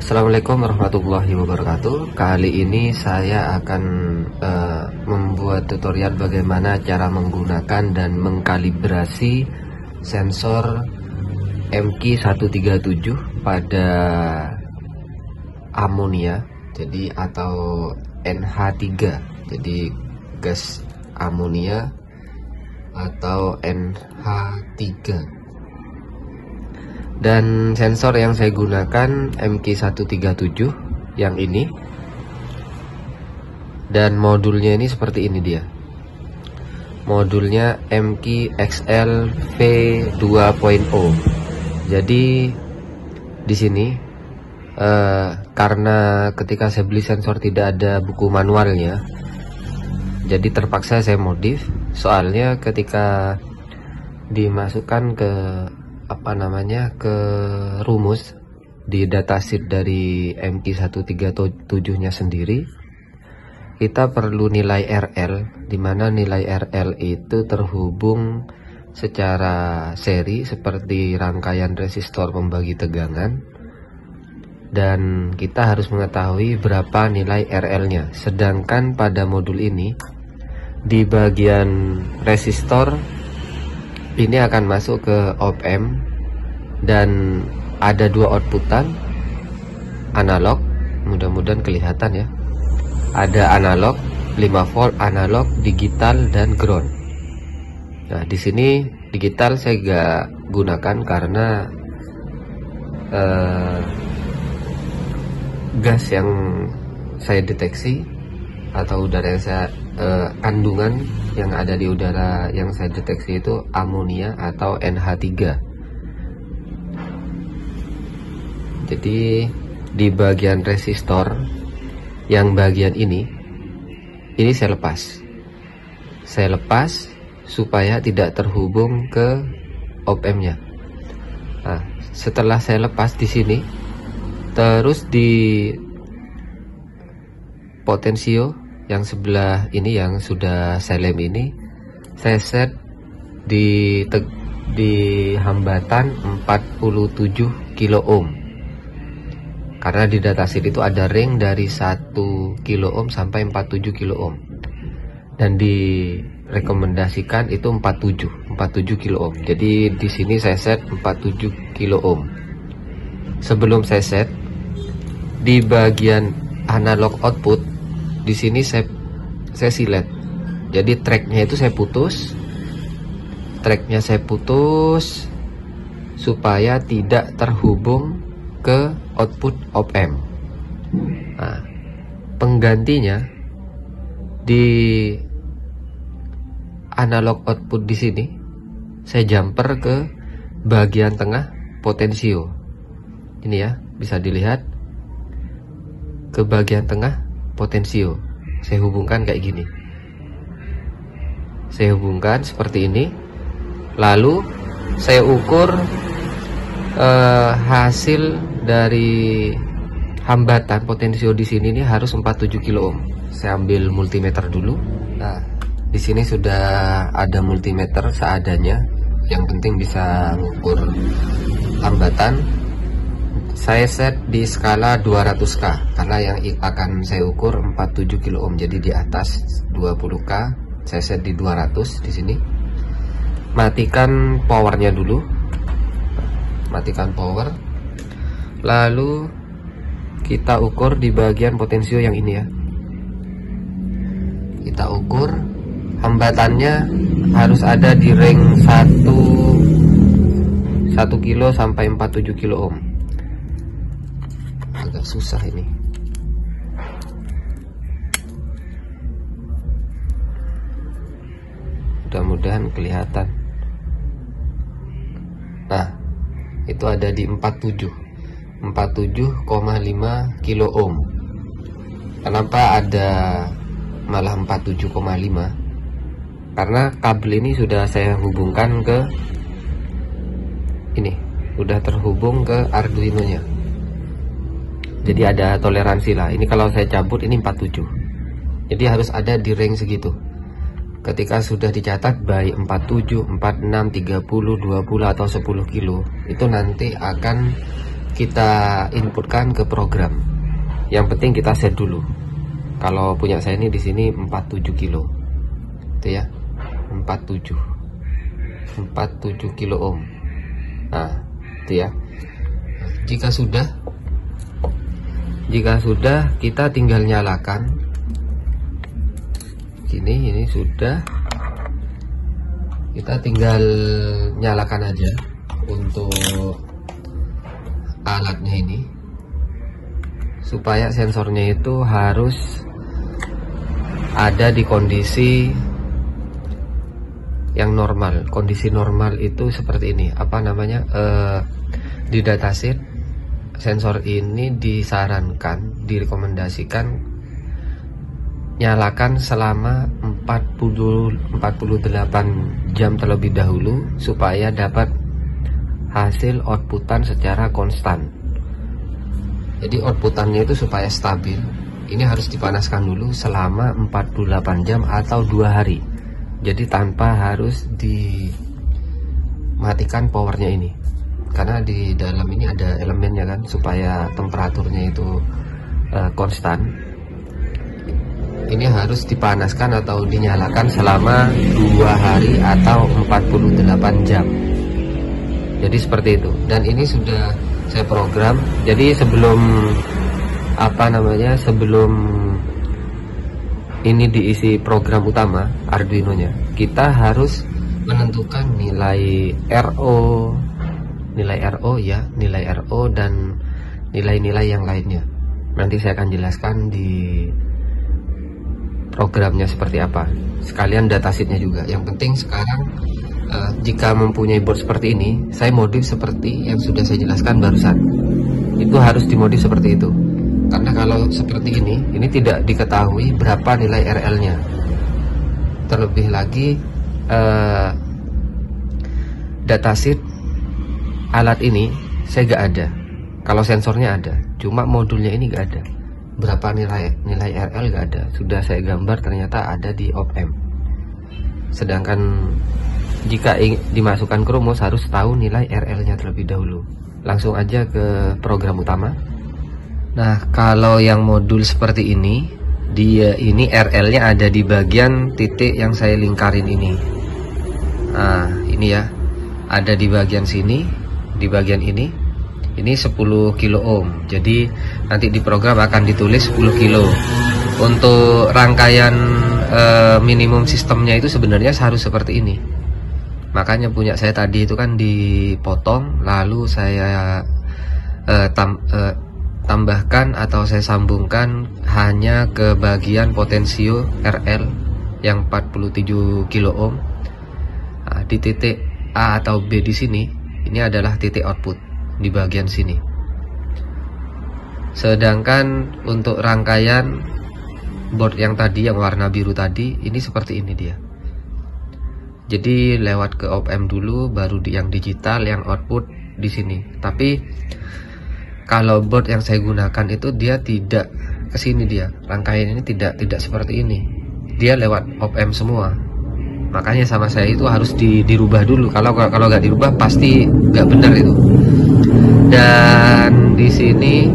Assalamualaikum warahmatullahi wabarakatuh. Kali ini saya akan membuat tutorial bagaimana cara menggunakan dan mengkalibrasi sensor MQ137 pada amonia, jadi atau NH3, jadi gas amonia atau NH3. Dan sensor yang saya gunakan MQ137 yang ini, dan modulnya ini seperti ini dia. Modulnya MQ-XL V2.0. Jadi di sini karena ketika saya beli sensor tidak ada buku manualnya, jadi terpaksa saya modif. Soalnya ketika dimasukkan ke ke rumus di datasheet dari MQ137 nya sendiri, kita perlu nilai RL, dimana nilai RL itu terhubung secara seri seperti rangkaian resistor pembagi tegangan, dan kita harus mengetahui berapa nilai RL nya. Sedangkan pada modul ini di bagian resistor ini akan masuk ke op-amp dan ada dua outputan analog, mudah-mudahan kelihatan ya. Ada analog 5 volt, analog, digital, dan ground. Nah, di sini digital saya gak gunakan karena gas yang saya deteksi atau udara yang saya kandungan yang ada di udara yang saya deteksi itu amonia atau NH3. Jadi di bagian resistor yang bagian ini saya lepas supaya tidak terhubung ke op-amp nya. Nah, setelah saya lepas di sini, terus di potensio yang sebelah ini yang sudah saya lem ini, saya set di hambatan 47 kilo ohm. Karena di datasheet itu ada ring dari 1 kilo ohm sampai 47 kilo ohm. Dan direkomendasikan itu 47 kilo ohm. Jadi di sini saya set 47 kilo ohm. Sebelum saya set di bagian analog output, di sini saya silet. Jadi tracknya itu saya putus, supaya tidak terhubung ke output op-amp. Nah, penggantinya di analog output di sini saya jumper ke bagian tengah potensio. Ini ya, bisa dilihat ke bagian tengah potensio. Saya hubungkan kayak gini. Saya hubungkan seperti ini. Lalu saya ukur hasil dari hambatan potensio di sini ini harus 47 kilo ohm. Saya ambil multimeter dulu. Nah, di sini sudah ada multimeter seadanya. Yang penting bisa mengukur hambatan. Saya set di skala 200K karena yang akan saya ukur 47 kilo ohm, jadi di atas 20K. Saya set di 200 di sini. Matikan powernya dulu. Matikan power. Lalu kita ukur di bagian potensio yang ini ya. Kita ukur hambatannya harus ada di ring 1 kilo sampai 47 kilo ohm. Agak susah ini. Mudah-mudahan kelihatan. Nah, itu ada di 47,5 kilo ohm. Kenapa ada malah 47,5? Karena kabel ini sudah saya hubungkan ke ini, sudah terhubung ke Arduino nya. Jadi ada toleransi lah. Ini kalau saya cabut ini 47. Jadi harus ada di range segitu. Ketika sudah dicatat baik 47, 46, 30, 20 atau 10 kilo, itu nanti akan kita inputkan ke program. Yang penting kita set dulu. Kalau punya saya ini di sini 47 kilo, itu ya, 47 kilo ohm. Nah, itu ya. Jika sudah kita tinggal nyalakan. Ini sudah, kita tinggal nyalakan aja untuk alatnya ini, supaya sensornya itu harus ada di kondisi yang normal. Kondisi normal itu seperti ini, apa namanya, di datasheet sensor ini disarankan, direkomendasikan nyalakan selama 48 jam terlebih dahulu supaya dapat hasil outputan secara konstan. Jadi outputannya itu supaya stabil, ini harus dipanaskan dulu selama 48 jam atau 2 hari. Jadi tanpa harus dimatikan powernya ini, karena di dalam ini ada elemennya kan, supaya temperaturnya itu konstan. Ini harus dipanaskan atau dinyalakan selama 2 hari atau 48 jam. Jadi seperti itu. Dan ini sudah saya program. Jadi sebelum ini diisi program utama Arduino nya, kita harus menentukan nilai RO dan nilai-nilai yang lainnya. Nanti saya akan jelaskan di programnya seperti apa, sekalian datasheetnya juga. Yang penting sekarang jika mempunyai board seperti ini, saya modif seperti yang sudah saya jelaskan barusan. Itu harus dimodif seperti itu, karena kalau seperti ini tidak diketahui berapa nilai RL-nya. Terlebih lagi datasheet alat ini saya gak ada. Kalau sensornya ada, cuma modulnya ini gak ada. Berapa nilai RL gak ada. Sudah saya gambar, ternyata ada di op-amp. Sedangkan jika dimasukkan ke rumus harus tahu nilai RL-nya terlebih dahulu. Langsung aja ke program utama. Nah, kalau yang modul seperti ini, dia ini RL-nya ada di bagian titik yang saya lingkarin ini. Nah, ini ya, ada di bagian sini, di bagian ini 10 kilo ohm. Jadi nanti di program akan ditulis 10 kilo. Untuk rangkaian minimum sistemnya itu sebenarnya harus seperti ini. Makanya punya saya tadi itu kan dipotong, lalu saya tambahkan atau saya sambungkan hanya ke bagian potensio RL yang 47 kilo ohm. Nah, di titik A atau B di sini, ini adalah titik output di bagian sini. Sedangkan untuk rangkaian board yang tadi, yang warna biru tadi, ini seperti ini dia. Jadi lewat ke op-amp dulu, baru yang digital, yang output di sini. Tapi kalau board yang saya gunakan itu dia tidak ke sini, dia rangkaian ini tidak seperti ini. Dia lewat op-amp semua. Makanya sama saya itu harus dirubah dulu. Kalau nggak dirubah pasti nggak benar itu. Dan di sini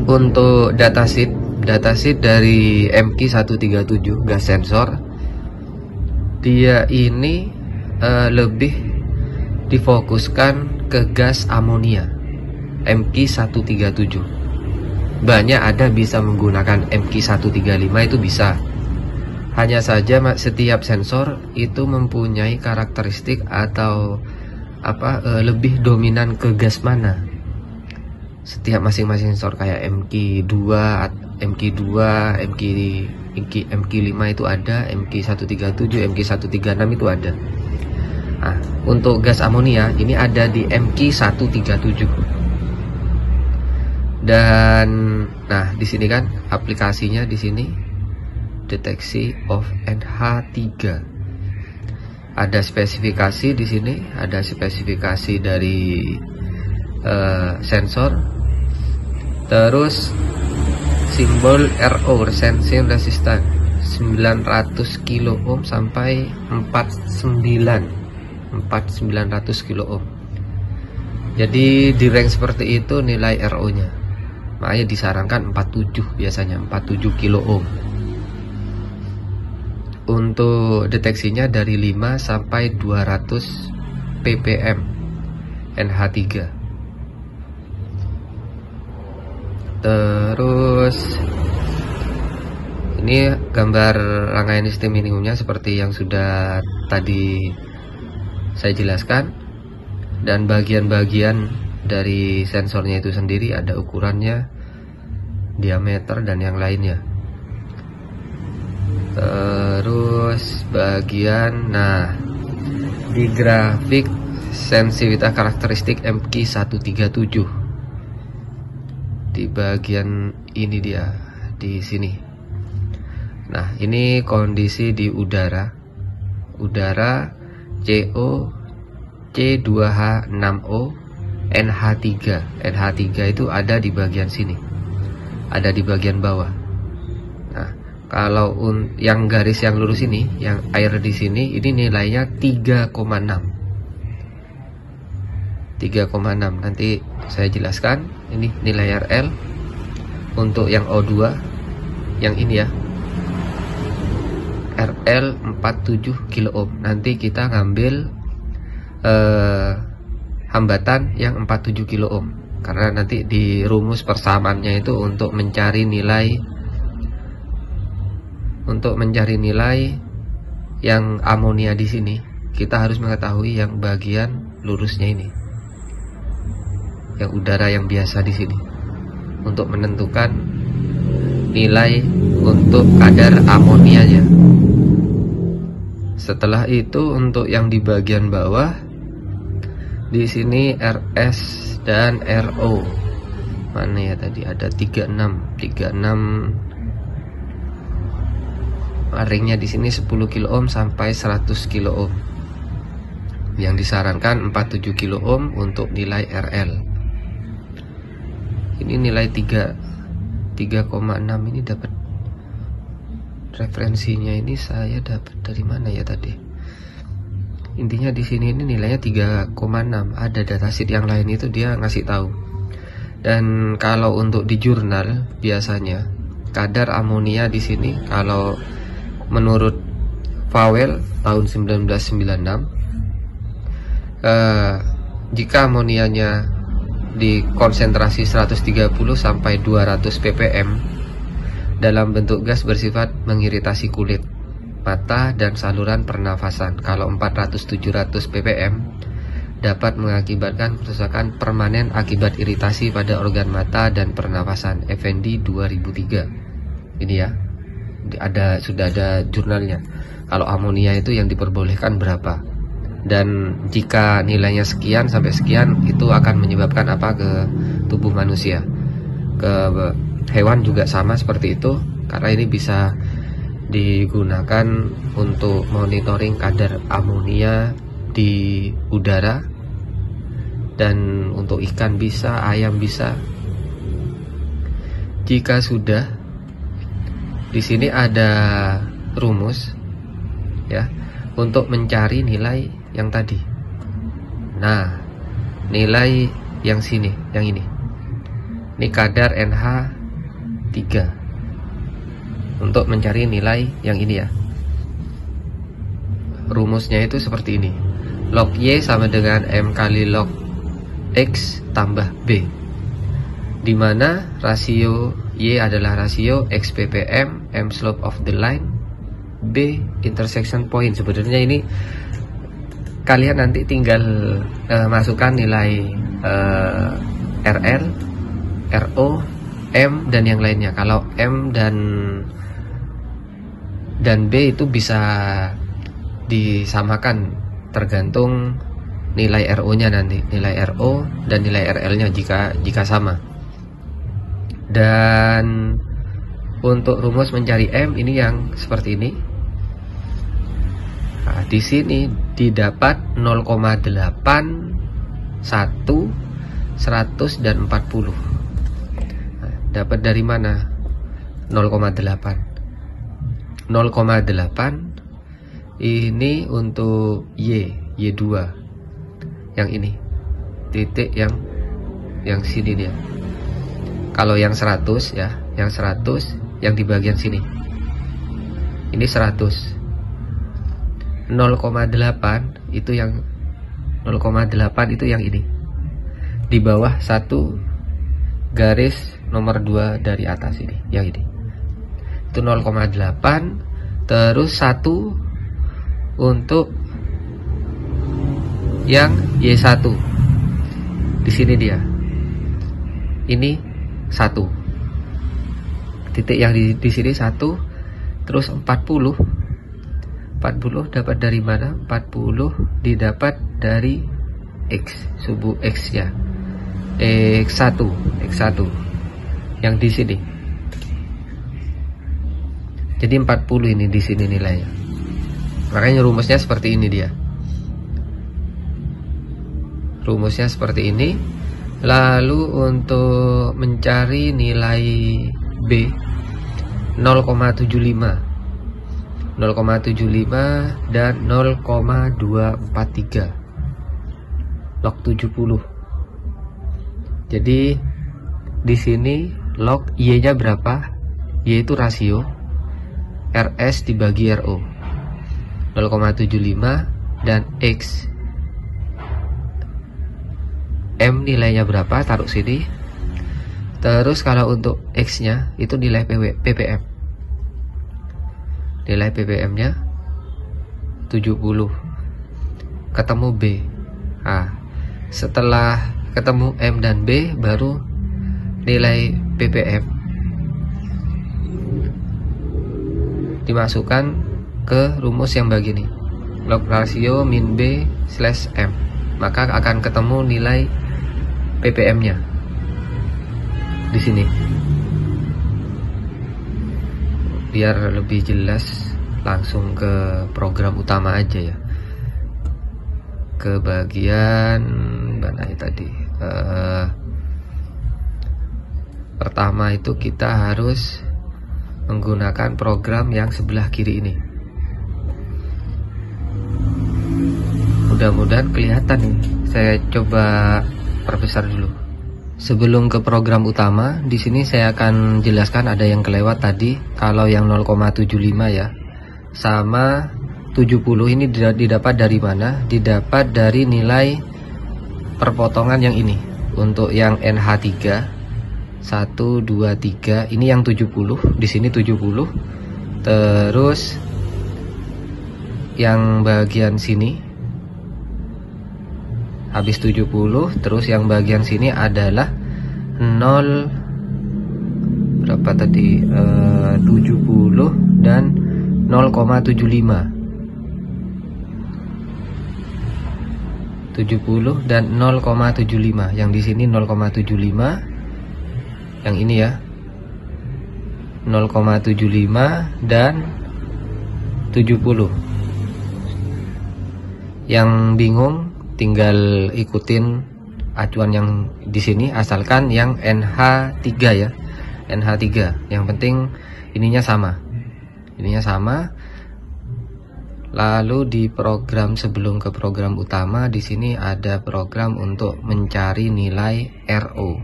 untuk datasheet dari MQ137 gas sensor, dia ini lebih difokuskan ke gas amonia MQ137. Banyak ada bisa menggunakan MQ135, itu bisa. Hanya saja setiap sensor itu mempunyai karakteristik atau lebih dominan ke gas mana. Setiap masing-masing sensor kayak MQ2, MQ5 itu ada, MQ137, MQ136 itu ada. Nah, untuk gas amonia ini ada di MQ137. Dan nah di sini kan aplikasinya di sini deteksi of NH3. Ada spesifikasi di sini, ada spesifikasi dari sensor. Terus simbol RO, sensing resistance 900 kilo ohm sampai 4900 kilo ohm. Jadi di rank seperti itu nilai RO nya, makanya disarankan 47, biasanya 47 kilo ohm. Untuk deteksinya dari 5 sampai 200 ppm NH3. Terus ini gambar rangkaian sistem minimumnya seperti yang sudah tadi saya jelaskan. Dan bagian-bagian dari sensornya itu sendiri ada ukurannya, diameter, dan yang lainnya. Terus bagian, nah, di grafik sensitivitas karakteristik MQ137, di bagian ini dia, di sini. Nah, ini kondisi di udara CO C2H6O NH3. NH3 itu ada di bagian sini, ada di bagian bawah. Nah, kalau yang garis yang lurus ini, yang air di sini, ini nilainya 3,6. Nanti saya jelaskan. Ini nilai RL. Untuk yang O2, yang ini ya, RL 47 kilo ohm. Nanti kita ngambil hambatan yang 47 kilo ohm, karena nanti di rumus persamaannya itu untuk mencari nilai yang amonia di sini, kita harus mengetahui yang bagian lurusnya ini, yang udara yang biasa di sini, untuk menentukan nilai untuk kadar amonianya. Setelah itu untuk yang di bagian bawah, di sini RS dan RO. Mana ya tadi, ada 36. Ringnya di sini 10 kilo ohm sampai 100 kilo ohm. Yang disarankan 47 kilo ohm untuk nilai RL. Ini nilai 3,6. Ini dapat referensinya, ini saya dapat dari mana ya tadi? Intinya di sini ini nilainya 3,6. Ada datasheet yang lain itu dia ngasih tahu. Dan kalau untuk di jurnal biasanya kadar amonia di sini, kalau menurut Fawel tahun 1996, jika amonianya di konsentrasi 130 sampai 200 ppm dalam bentuk gas bersifat mengiritasi kulit, mata, dan saluran pernafasan. Kalau 400-700 ppm dapat mengakibatkan kerusakan permanen akibat iritasi pada organ mata dan pernafasan. Effendi 2003. Ini ya, sudah ada jurnalnya. Kalau amonia itu yang diperbolehkan berapa, dan jika nilainya sekian sampai sekian, itu akan menyebabkan apa ke tubuh manusia. Ke hewan juga sama seperti itu, karena ini bisa digunakan untuk monitoring kadar amonia di udara, dan untuk ikan bisa, ayam bisa. Jika sudah, di sini ada rumus ya untuk mencari nilai yang tadi. Nah, nilai yang sini, yang ini kadar NH3. Untuk mencari nilai yang ini ya, rumusnya itu seperti ini. Log Y sama dengan M kali log X tambah B, dimana rasio Y adalah rasio X ppm, M slope of the line, B intersection point. Sebenarnya ini kalian nanti tinggal masukkan nilai RL, RO, M, dan yang lainnya. Kalau M dan B itu bisa disamakan tergantung nilai RO-nya nanti, nilai RO dan nilai RL-nya jika sama. Dan untuk rumus mencari M ini yang seperti ini. Nah, di sini didapat 0,8, 1, 100 dan 40. Nah, dapat dari mana 0,8? 0,8 ini untuk Y2 yang ini titik yang sini dia. Kalau yang 100 ya, yang 100 yang di bagian sini. Ini 100. 0,8 itu yang 0,8 itu yang ini. Di bawah satu garis nomor 2 dari atas ini, yang ini. Itu 0,8, terus 1 untuk yang Y1. Di sini dia. Ini 1. Titik yang di sini 1, terus 40 dapat dari mana? 40 didapat dari X, subuh X ya, X1 yang di sini. Jadi 40 ini di sini nilainya. Makanya rumusnya seperti ini dia. Rumusnya seperti ini. Lalu untuk mencari nilai B 0,75 dan 0,243 log 70. Jadi di sini log Y nya berapa? Y itu rasio RS dibagi RO 0,75 dan X M nilainya berapa, taruh sini. Terus kalau untuk X nya itu nilai ppm. Nilai ppm nya 70. Ketemu B. Nah, setelah ketemu M dan B baru nilai ppm dimasukkan ke rumus yang begini, log rasio min B slash M, maka akan ketemu nilai ppm nya di sini. Biar lebih jelas langsung ke program utama aja ya, ke bagian mana tadi. Pertama itu kita harus menggunakan program yang sebelah kiri ini. Mudah-mudahan kelihatan nih. Saya coba perbesar dulu. Sebelum ke program utama, di sini saya akan jelaskan ada yang kelewat tadi. Kalau yang 0,75 ya, sama 70 ini didapat dari mana? Didapat dari nilai perpotongan yang ini. Untuk yang NH3 1, 2, 3 ini yang 70, di sini 70. Terus yang bagian sini habis 70, terus yang bagian sini adalah 0 berapa tadi, 70 dan 0,75. 70 dan 0,75. Yang di sini 0,75. Yang ini ya. 0,75 dan 70. Yang bingung tinggal ikutin acuan yang di sini, asalkan yang NH3 ya. NH3. Yang penting ininya sama. Ininya sama. Lalu di program sebelum ke program utama, di sini ada program untuk mencari nilai RO.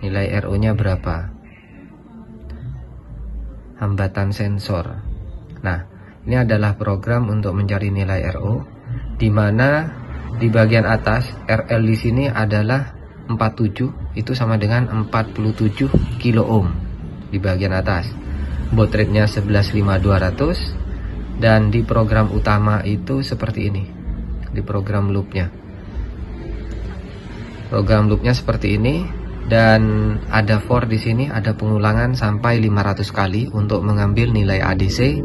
Nilai RO-nya berapa? Hambatan sensor. Nah, ini adalah program untuk mencari nilai RO, di mana di bagian atas RL di sini adalah 47, itu sama dengan 47 kilo ohm di bagian atas. Baud rate-nya 115200. Dan di program utama itu seperti ini. Di program loopnya. Program loopnya seperti ini, dan ada for di sini, ada pengulangan sampai 500 kali untuk mengambil nilai ADC,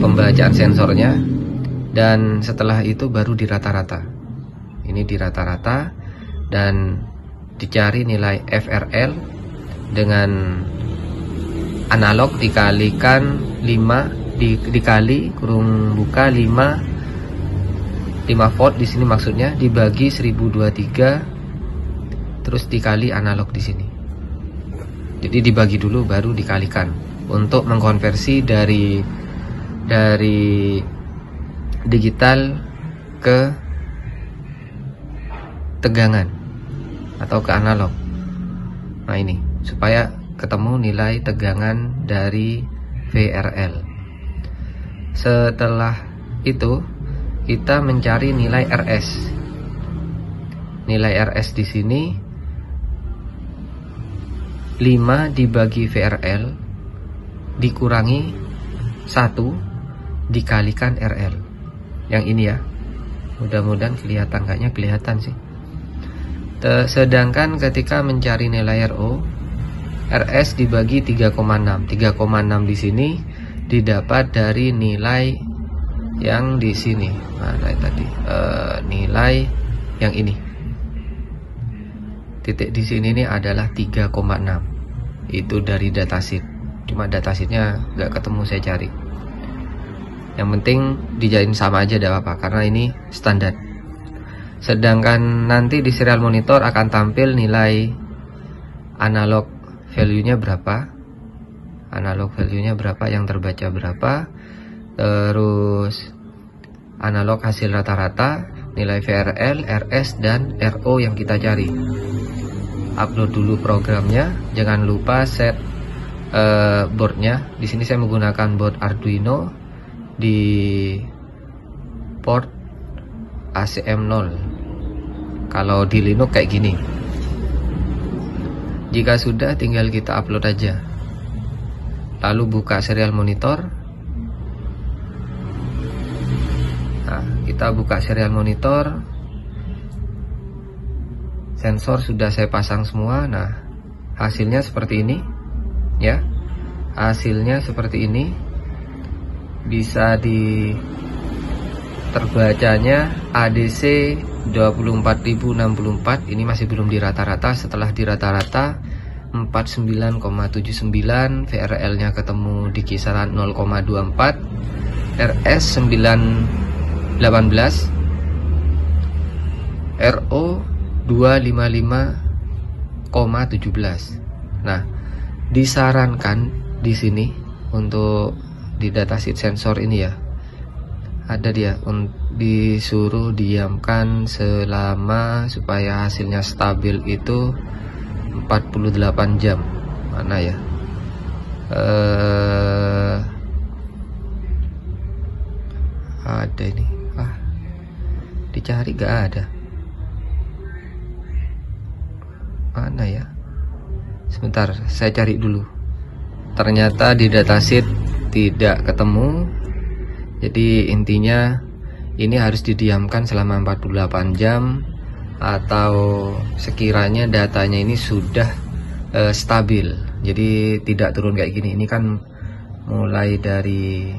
pembacaan sensornya, dan setelah itu baru di rata-rata. Ini di rata-rata dan dicari nilai FRL dengan analog dikalikan 5 dikali kurung buka 5 volt di sini maksudnya, dibagi 1023, terus dikali analog di sini. Jadi dibagi dulu baru dikalikan untuk mengkonversi dari digital ke tegangan atau ke analog. Nah ini supaya ketemu nilai tegangan dari VRL. Setelah itu kita mencari nilai RS. Nilai RS di sini 5 dibagi VRL dikurangi 1 dikalikan RL. Yang ini ya. Mudah-mudahan kelihatan, kayaknya kelihatan sih. Sedangkan ketika mencari nilai RO, RS dibagi 3,6. 3,6 di sini didapat dari nilai yang di sini. Mana tadi? Nilai yang ini. Titik di sini ini adalah 3,6. Itu dari datasheet. Cuma datasheetnya nggak ketemu, saya cari. Yang penting dijadiin sama aja, tidak apa-apa, karena ini standar. Sedangkan nanti di serial monitor akan tampil nilai analog value-nya berapa, yang terbaca berapa, terus analog hasil rata-rata, nilai VRL, RS, dan RO yang kita cari. Upload dulu programnya, jangan lupa set boardnya. Di sini saya menggunakan board Arduino di port ACM0. Kalau di Linux kayak gini. Jika sudah, tinggal kita upload aja. Lalu buka serial monitor. Nah, kita buka serial monitor. Sensor sudah saya pasang semua. Nah, hasilnya seperti ini ya. Hasilnya seperti ini. Bisa terbacanya ADC 24.064. Ini masih belum di rata-rata. Setelah di rata-rata 49,79, VRL-nya ketemu di kisaran 0,24, RS 918, RO 255,17. Nah, disarankan di sini untuk di datasheet sensor ini ya, ada dia disuruh diamkan selama, supaya hasilnya stabil itu 48 jam. Mana ya? Ada ini. Dicari gak ada. Mana ya? Sebentar, saya cari dulu. Ternyata di datasheet tidak ketemu. Jadi intinya ini harus didiamkan selama 48 jam, atau sekiranya datanya ini sudah stabil, jadi tidak turun kayak gini. Ini kan mulai dari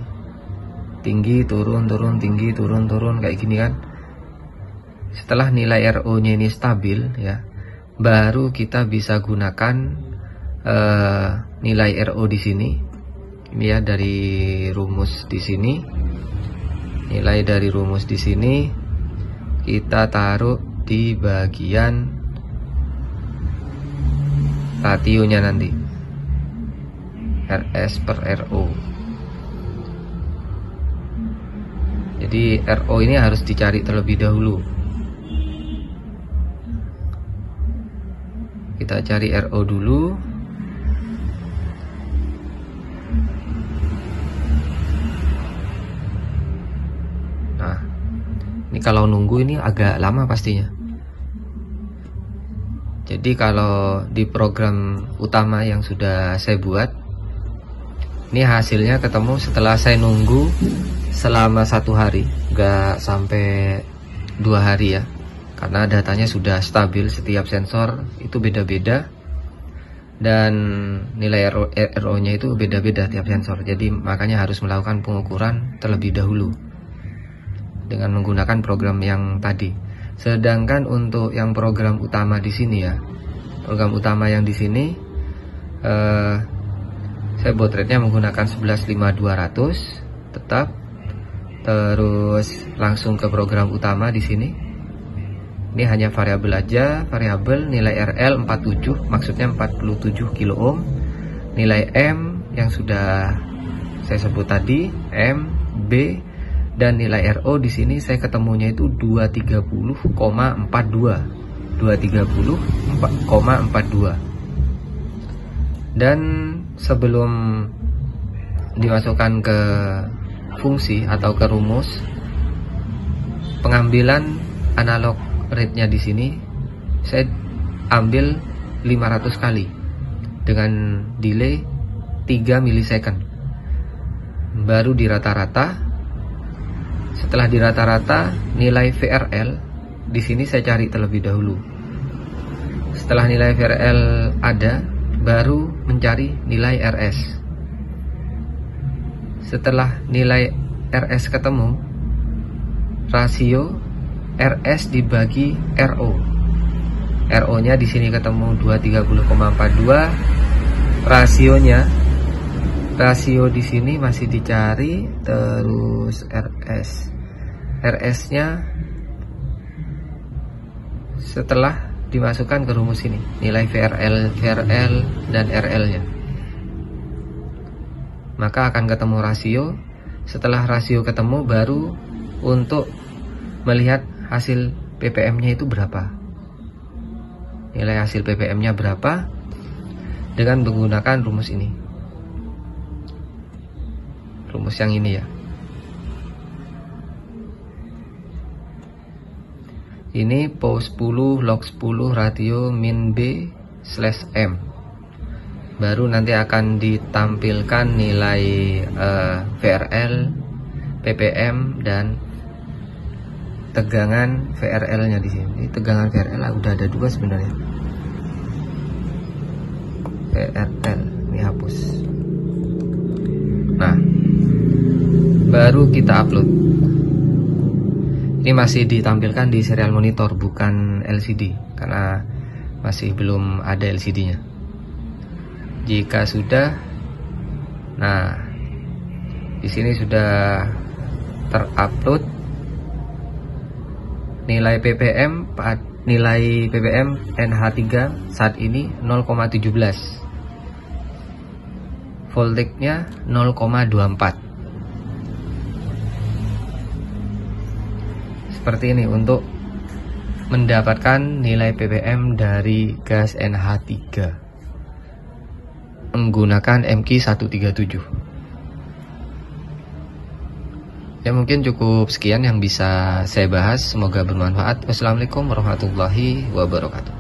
tinggi turun, tinggi turun kayak gini kan. Setelah nilai RO nya ini stabil ya, baru kita bisa gunakan nilai RO di sini. Ini ya, dari rumus di sini. Nilai dari rumus di sini kita taruh di bagian rasionya nanti, RS per RO. Jadi RO ini harus dicari terlebih dahulu. Kita cari RO dulu. Nah, ini kalau nunggu ini agak lama pastinya. Jadi kalau di program utama yang sudah saya buat, ini hasilnya ketemu setelah saya nunggu selama 1 hari, nggak sampai 2 hari ya, karena datanya sudah stabil. Setiap sensor itu beda-beda, dan nilai RO nya itu beda-beda tiap sensor. Jadi makanya harus melakukan pengukuran terlebih dahulu dengan menggunakan program yang tadi. Sedangkan untuk yang program utama di sini ya, program utama yang di sini saya baud rate-nya menggunakan 115200 tetap. Terus langsung ke program utama di sini. Ini hanya variabel aja, variabel nilai RL 47, maksudnya 47 kilo ohm. Nilai M yang sudah saya sebut tadi, M, B, dan nilai RO di sini saya ketemunya itu 230,42. 230,42. Dan sebelum dimasukkan ke fungsi atau ke rumus, pengambilan analog rate-nya di sini saya ambil 500 kali dengan delay 3 milisecond. Baru di rata-rata. Setelah di rata-rata, nilai VRL di sini saya cari terlebih dahulu. Setelah nilai VRL ada, baru mencari nilai RS. Setelah nilai RS ketemu, rasio RS dibagi RO. RO-nya di sini ketemu 230,42. Rasio di sini masih dicari, terus RS-nya setelah dimasukkan ke rumus ini, nilai VRL dan RL-nya. Maka akan ketemu rasio. Setelah rasio ketemu, baru untuk melihat hasil ppm-nya itu berapa. Nilai hasil ppm-nya berapa dengan menggunakan rumus ini. Rumus yang ini ya. Ini PO 10 log 10 ratio min B/M. Baru nanti akan ditampilkan nilai VRL, ppm dan tegangan VRL-nya di sini. Ini tegangan VRL udah ada 2 sebenarnya. VRL ini hapus. Nah, baru kita upload. Ini masih ditampilkan di serial monitor, bukan LCD, karena masih belum ada LCD-nya. Jika sudah, nah di sini sudah terupload nilai ppm NH3 saat ini 0,17. Voltage-nya 0,24. Seperti ini untuk mendapatkan nilai ppm dari gas NH3 menggunakan MQ137. Ya, mungkin cukup sekian yang bisa saya bahas. Semoga bermanfaat. Wassalamualaikum warahmatullahi wabarakatuh.